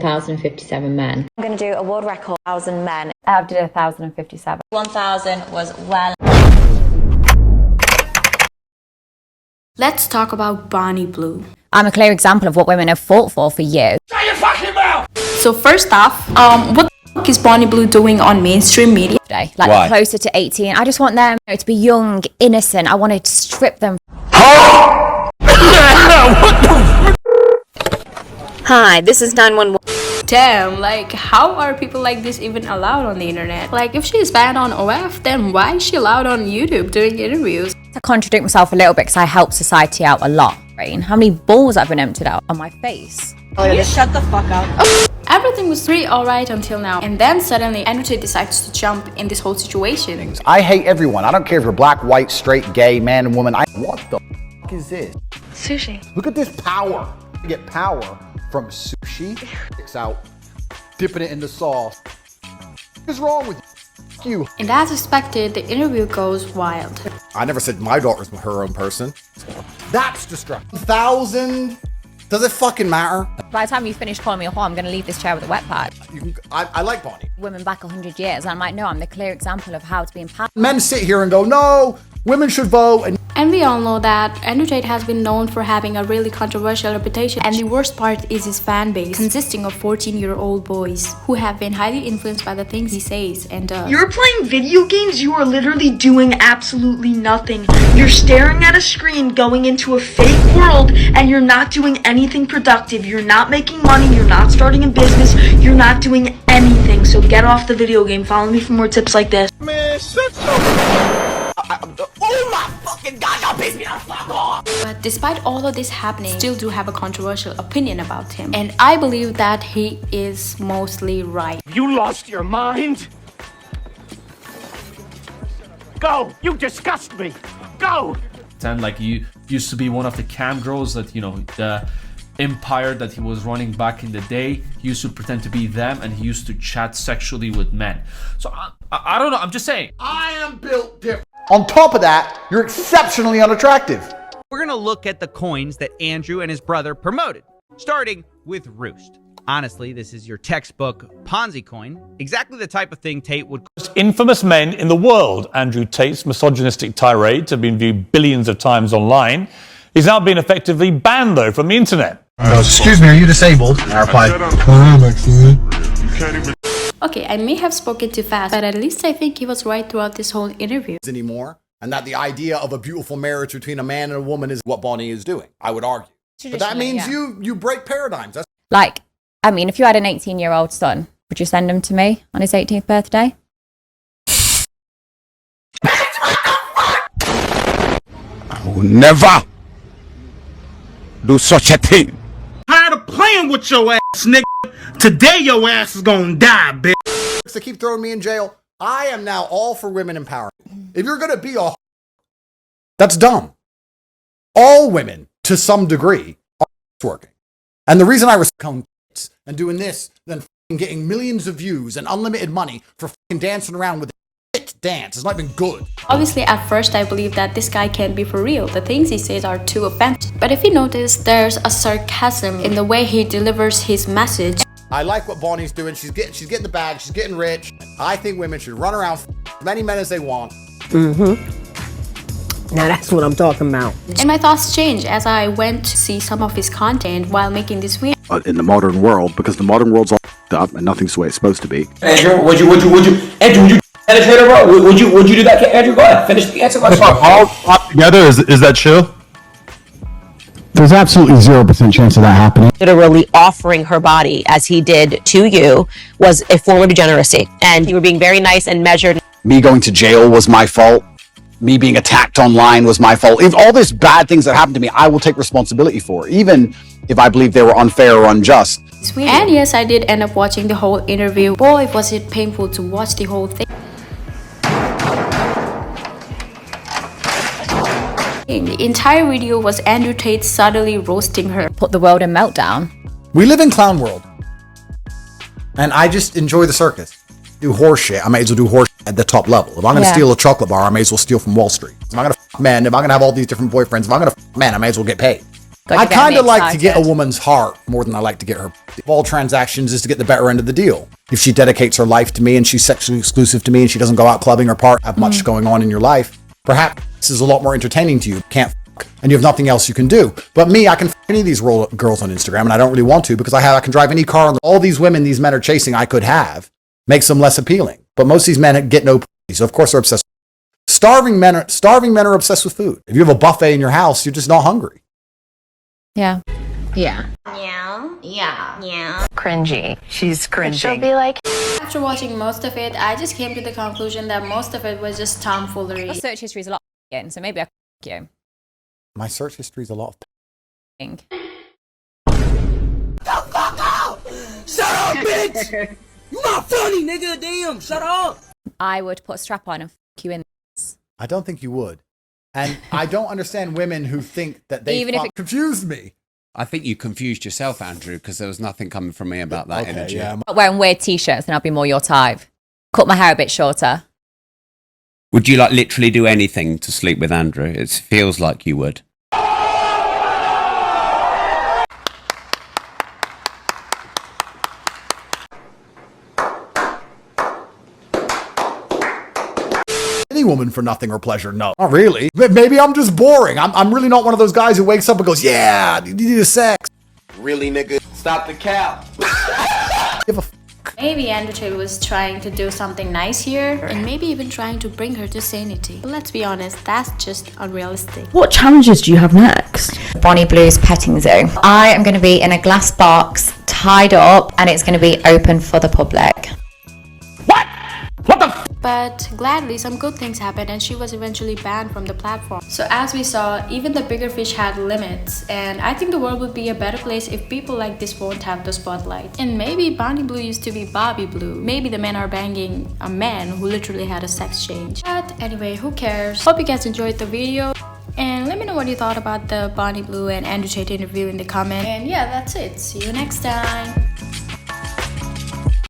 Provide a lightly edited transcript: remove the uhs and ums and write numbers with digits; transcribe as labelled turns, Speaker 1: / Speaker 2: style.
Speaker 1: 1,057 men.
Speaker 2: I'm going to do a world record, 1,000 men.
Speaker 3: I did 1,057.
Speaker 2: 1,000 was well.
Speaker 4: Let's talk about Bonnie Blue.
Speaker 3: I'm a clear example of what women have fought for years.
Speaker 5: Shut your fucking mouth!
Speaker 4: So first off, what the fuck is Bonnie Blue doing on mainstream media?
Speaker 3: Like
Speaker 5: Why?
Speaker 3: closer to 18. I just want them to be young, innocent. I want to strip them.
Speaker 6: Hi, this is 911.
Speaker 4: Damn, like how are people like this even allowed on the internet? Like if she's banned on OF, then why is she allowed on YouTube doing interviews?
Speaker 3: To contradict myself a little bit because I help society out a lot. Right? How many balls I've been emptied out on my face?
Speaker 6: You shut the fuck up.
Speaker 4: Everything was pretty alright until now, and then suddenly Andrew Tate decides to jump in this whole situation.
Speaker 7: I hate everyone. I don't care if you're black, white, straight, gay, man and woman. What the fuck is this?
Speaker 6: Sushi.
Speaker 7: Look at this power. You get power from sushi. It's out, dipping it in the sauce. What's wrong with you?
Speaker 4: And as expected, the interview goes wild.
Speaker 7: I never said my daughter's her own person. That's destructive. 1,000? Does it fucking matter?
Speaker 3: By the time you finish calling me a whore, I'm going to leave this chair with a wet pad.
Speaker 7: I like Bonnie.
Speaker 3: Women back 100 years, and I'm like, no, I'm the clear example of how to be empowered.
Speaker 7: Men sit here and go, no, women should vote.
Speaker 4: And we all know that Andrew Tate has been known for having a really controversial reputation, and the worst part is his fan base, consisting of 14-year-old boys who have been highly influenced by the things he says and does.
Speaker 8: You're playing video games, you are literally doing absolutely nothing. You're staring at a screen going into a fake world, and you're not doing anything productive. You're not making money, you're not starting a business, you're not doing anything. So get off the video game. Follow me for more tips like this.
Speaker 5: Man, shut your... Oh my fucking god, y'all piss me the fuck off!
Speaker 4: But despite all of this happening, I still do have a controversial opinion about him. And I believe that he is mostly right.
Speaker 5: You lost your mind? Go! You disgust me! Go!
Speaker 9: And like you used to be one of the cam girls that, you know, the empire that he was running back in the day, he used to pretend to be them, and he used to chat sexually with men. So I don't know, I'm just saying.
Speaker 7: I am built different. On top of that, you're exceptionally unattractive.
Speaker 10: We're gonna look at the coins that Andrew and his brother promoted, starting with Roost. Honestly, this is your textbook Ponzi coin, exactly the type of thing Tate would...
Speaker 11: Most infamous men in the world. Andrew Tate's misogynistic tirades have been viewed billions of times online. He's now been effectively banned, though, from the internet.
Speaker 12: Excuse me, are you disabled? I replied,
Speaker 4: Okay, I may have spoken too fast, but at least I think he was right throughout this whole interview.
Speaker 7: Anymore, and that the idea of a beautiful marriage between a man and a woman is what Bonnie is doing, I would argue. But that means you break paradigms. That's
Speaker 3: Like, I mean, if you had an 18-year-old son, would you send him to me on his 18th birthday?
Speaker 12: I will never do such a thing.
Speaker 5: Tired of playing with your ass, nigga. Today your ass is gonna die, bitch.
Speaker 7: They keep throwing me in jail. I am now all for women empowerment. If you're gonna be a that's dumb. All women, to some degree, are working. And the reason I was and doing this, then getting millions of views and unlimited money for dancing around with a shit dance is not even good.
Speaker 4: Obviously, at first, I believe that this guy can't be for real. The things he says are too offensive. But if you notice, there's a sarcasm in the way he delivers his message.
Speaker 7: I like what Bonnie's doing. She's getting the bag. She's getting rich. I think women should run around as many men as they want.
Speaker 6: Now that's what I'm talking about.
Speaker 4: And my thoughts changed as I went to see some of his content while making this video.
Speaker 12: In the modern world, because the modern world's all up and nothing's the way it's supposed to be.
Speaker 5: Andrew, would you penetrate her, bro? Would you do that, Andrew? Go ahead, finish the answer.
Speaker 12: All together, is that chill?
Speaker 13: There's absolutely 0% chance of that happening.
Speaker 6: Literally offering her body, as he did to you, was a form of degeneracy. And you were being very nice and measured.
Speaker 12: Me going to jail was my fault. Me being attacked online was my fault. If all these bad things that happened to me, I will take responsibility for, even if I believe they were unfair or unjust.
Speaker 4: And yes, I did end up watching the whole interview. Boy, was it painful to watch the whole thing. The entire video was Andrew Tate subtly roasting her.
Speaker 3: Put the world in meltdown.
Speaker 7: We live in clown world. And I just enjoy the circus. Do horse shit, I may as well do horse shit at the top level. If I'm gonna steal a chocolate bar, I may as well steal from Wall Street. If I'm gonna f men, if I'm gonna have all these different boyfriends, if I'm gonna f men, I may as well get paid. I kind of like to get a woman's heart more than I like to get her. Of all transactions is to get the better end of the deal. If she dedicates her life to me and she's sexually exclusive to me and she doesn't go out clubbing or have much going on in your life, perhaps this is a lot more entertaining to you. Can't and you have nothing else you can do. But me, I can any of these girls on Instagram, and I don't really want to because I can drive any car. All these women these men are chasing I could have makes them less appealing. But most of these men get no pussy, so of course they're obsessed. Starving men are obsessed with food. If you have a buffet in your house, you're just not hungry.
Speaker 3: Yeah.
Speaker 2: Yeah.
Speaker 1: Cringy. She's cringy.
Speaker 2: She'll be like,
Speaker 4: After watching most of it, I just came to the conclusion that most of it was just tomfoolery.
Speaker 3: Your search history is a lot of so maybe I can you.
Speaker 7: My search history is a lot of
Speaker 5: Shut up, bitch! You not funny, nigga. Damn, shut up.
Speaker 3: I would put a strap on and you in.
Speaker 7: I don't think you would. And I don't understand women who think that they
Speaker 3: Even if it
Speaker 7: confused me.
Speaker 14: I think you confused yourself, Andrew, because there was nothing coming from me about that energy.
Speaker 7: Yeah.
Speaker 3: Wearing weird t-shirts, then I'll be more your type. Cut my hair a bit shorter.
Speaker 14: Would you like literally do anything to sleep with Andrew? It feels like you would.
Speaker 7: Any woman for nothing or pleasure? No, not really. Maybe I'm just boring. I'm really not one of those guys who wakes up and goes, yeah, you need a sex.
Speaker 5: Really, nigga? Stop the cap.
Speaker 7: Give a
Speaker 4: Maybe Andrew Tate was trying to do something nice here, and maybe even trying to bring her to sanity. But let's be honest, that's just unrealistic.
Speaker 8: What challenges do you have next?
Speaker 2: Bonnie Blue's petting zoo. I am going to be in a glass box, tied up, and it's going to be open for the public.
Speaker 4: But gladly, some good things happened and she was eventually banned from the platform. So as we saw, even the bigger fish had limits, and I think the world would be a better place if people like this won't have the spotlight. And maybe Bonnie Blue used to be Bobby Blue. Maybe the men are banging a man who literally had a sex change. But anyway, who cares? Hope you guys enjoyed the video. And let me know what you thought about the Bonnie Blue and Andrew Tate interview in the comment. And yeah, that's it. See you next time.